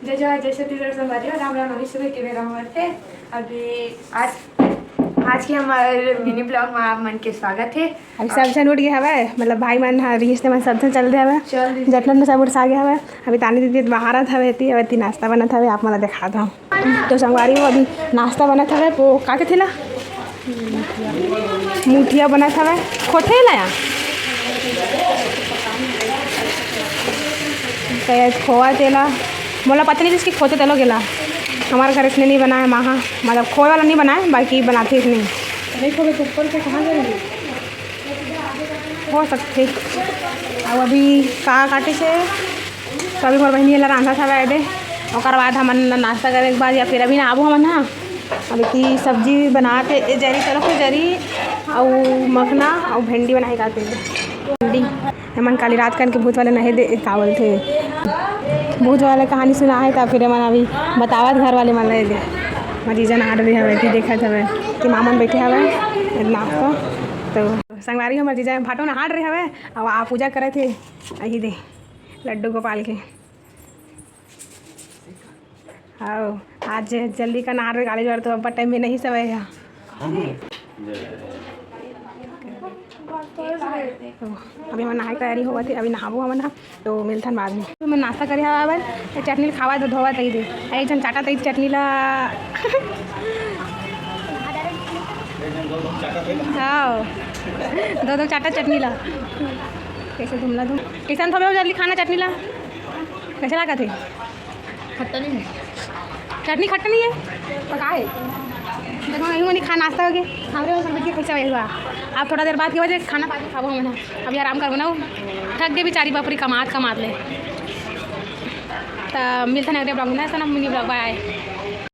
जय जय जय छत्तीसगढ़ संगवारी राम राम अभी सुबह के मेरा उम्र थे अभी आज के हमारे मिनी ब्लॉग में आप मन के स्वागत है। अभी सब जन उठ गया हवे, मतलब भाई मन रिश्ते में सब जन चल रहे हवे, जटन सब उठ आ गया हवे। अभी तानी दीदी बाहर हवे अभी नाश्ता बनत हवे, आप मला दिखा दो। तो संगवारी में अभी नाश्ता बनत हवे, वो का के थेला मुठिया बनत हवे, खोटे लाया खोआ तेला मोला पता नहीं जिसकी खोते तेलो गेला। हमारे घर इसने नहीं बनाया माँ, मतलब खोए वाला नहीं बनाया, बाकी बनाते इसने नहीं खोए तो ऊपर से कहाँ जाएंगे हो सकते। अब अभी का काटे से कभी मोर बहनी ला रांधा था दे और बाद हमन नाश्ता करे के बाद या फिर अभी ना आबू हमन हाँ अभी की सब्जी बनाते जरी तरफ जरी और मखना और भिंडी बनाई खाते भिंडी। हमन काली रात करके भूत वाले नहीं दे का बोलते भूत वाले कहानी सुना है, तब फिर मन अभी बतावत घर वाले मन दे मरीजन आ रही हवे कि देखत हवे कि मामन बैठे हवे नाश्ता। तो संगवारी हमर जीजा भाटो ना हाट रहे हवे और आप पूजा करे थे अही दे लड्डू गोपाल के। हाँ आज जल्दी का नार गाड़ी जोड़ तो अब टाइम में नहीं सब है। तो अभी मैं नहाए तैयारी होगा थी, अभी नहाबो हम ना तो मिलथन बाद में। तो मैं नाश्ता करे हवा चटनी खावा तो धोवा तई दे एक जन चाटा तई चटनी ला हाँ दो चाटा चटनी ला कैसे तुम ला तुम किसान थोड़े जल्दी खाना चटनी ला कैसे लगा थे खट्टा नहीं है चटनी खट्टा नहीं है पका है देखो यहीं नहीं खा नाश्ता हो गया हमारे सब बच्चे कैसे हुआ। आप थोड़ा देर बाद की वजह खाना पा के खाओ हम अभी आराम कर बनाओ थक गए बेचारी बापरी कमात ले। तो मिलता है अगले ब्लॉग में ना मिनी ब्लॉग बाय।